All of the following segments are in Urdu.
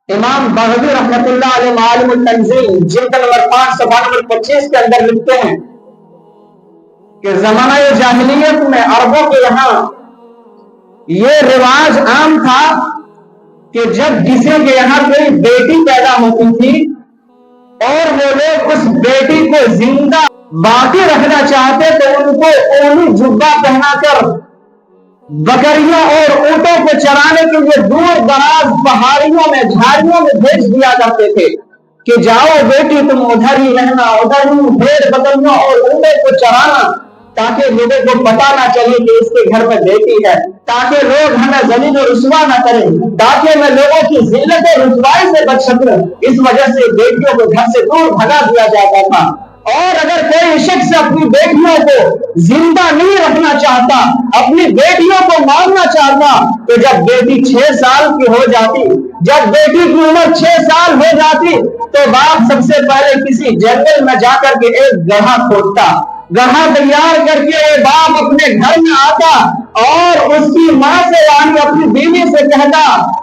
امام بغوی رحمت اللہ علیہ معالم التنزیل جلد نمبر 5 صفحہ نمبر 25 کے اندر لکھتے ہیں کہ زمانہ جاہلیت میں عربوں کے یہاں یہ رواج عام تھا کہ جب کسی کے یہاں کوئی بیٹی پیدا ہوتی تھی اور وہ لوگ اس بیٹی کو زندہ باقی رکھنا چاہتے تو ان کو اونی جبہ پہنا کر بکریوں اور اونٹوں کو چرانے کے لیے دور دراز پہاڑیوں میں جھاڑیوں میں بھیج دیا کرتے تھے کہ جاؤ بیٹی تم ادھر ہی رہنا، ادھر ہی بھیڑ بکریوں اور اونٹوں کو چرانا، تاکہ لوگوں کو پتا نہ چلے کہ اس کے گھر میں بیٹی ہے، تاکہ لوگ ہمیں ذلیل و رسوا نہ کریں، تاکہ میں لوگوں کی ذلت و رسوائی سے بچ سکوں۔ اس وجہ سے بیٹیوں کو گھر سے دور بھگا دیا جاتا تھا۔ اور اگر کوئی شخص اپنی بیٹیوں کو زندہ نہیں رکھنا چاہتا، اپنی بیٹیوں کو مارنا چاہتا، تو جب بیٹی 6 سال کی ہو جاتی، جب بیٹی کی عمر 6 سال ہو جاتی تو باپ سب سے پہلے کسی جنگل میں جا کر کے ایک گڑھا کھودتا، گڑھا تیار کر کے باپ اپنے گھر میں آتا اور اس کی ماں سے یعنی اپنی بیوی سے کہتا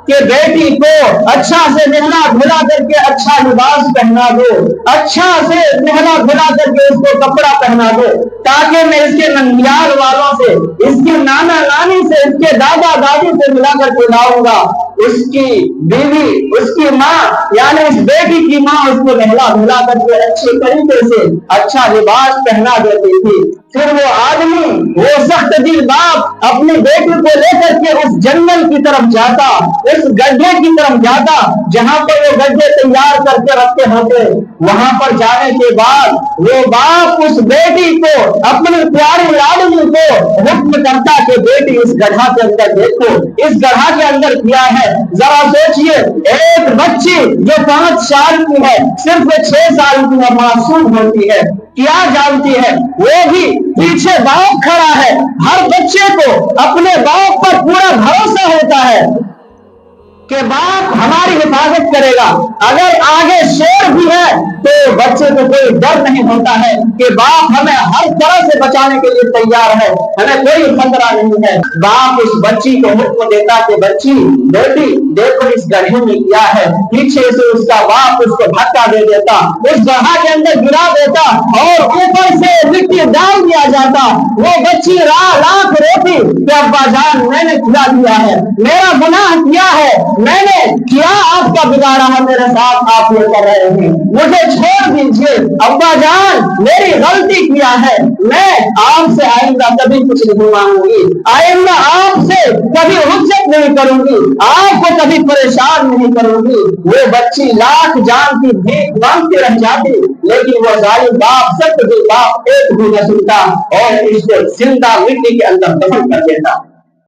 کہ بیٹی کو اچھا سے نہلا دھلا کر کے اچھا لباس پہنا دو، اچھا سے نہلا دھلا کر کے اس کو کپڑا پہنا دو، تاکہ میں اس کے ننیال والوں سے، اس کی نانا نانی سے، اس کے دادا دادی سے ملا کر کے لاؤں گا۔ اس کی بیوی، اس کی ماں یعنی اس بیٹی کی ماں اس کو نہلا دھلا کر کے اچھے طریقے سے اچھا لباس پہنا دیتی تھی۔ پھر وہ آدمی، وہ سخت دل باپ اپنی بیٹی کو لے کر کے اس جنگل کی طرف جاتا، اس گڈھے کی طرف جاتا جہاں پر وہ گڈھے تیار کر کے رکھتے ہوتے۔ وہاں پر جانے کے بعد وہ باپ اس بیٹی کو، اپنی پیاری لاڈلی کو حکم کرتا کہ بیٹی اس گڑھا کے اندر دیکھو، اس گڑھا کے اندر کیا ہے۔ ذرا سوچئے، ایک بچی جو 5 سال کی ہے، صرف 6 سال کی معصوم ہوتی ہے، کیا جانتی ہے؟ وہ بھی پیچھے باپ کھڑا ہے۔ ہر بچے کو اپنے باپ پر پورا بھروسہ ہوتا ہے کہ باپ ہماری حفاظت کرے گا۔ اگر آگے شیر بھی ہے تو بچے کو کوئی ڈر نہیں ہوتا ہے کہ باپ ہمیں ہر طرح سے بچانے کے لیے تیار ہے، ہمیں کوئی خطرہ نہیں ہے۔ باپ اس بچی کو حکم دیتا کہ بچی، بیٹی دیکھو اس گڑھے میں کیا ہے۔ پیچھے سے اس کا باپ اس کو دھکا دے دیتا، اس گڑھا کے اندر گرا دیتا اور اوپر سے مٹی ڈال دیا جاتا۔ وہ بچی لاکھ روتی کہ ابا جان میں نے کھلا دیا ہے، میرا گناہ کیا ہے، میں نے کیا آپ کا بگاڑا ہے، میرے ساتھ آپ یہ کر رہے ہیں، مجھے چھوڑ دیجئے ابا جان، میری غلطی کیا ہے، میں آپ سے آئندہ کبھی کچھ نہیں مانگوں گی، آئندہ آپ سے کبھی حجت نہیں کروں گی، آپ کو کبھی پریشان نہیں کروں گی۔ وہ بچی لاکھ جان کی بھیک مانگتی رہ جاتی، لیکن وہ ظالم باپ، سخت دل باپ ایک بھی نہ سنتا اور اس کو زندہ مٹی کے اندر دفن کر دیتا۔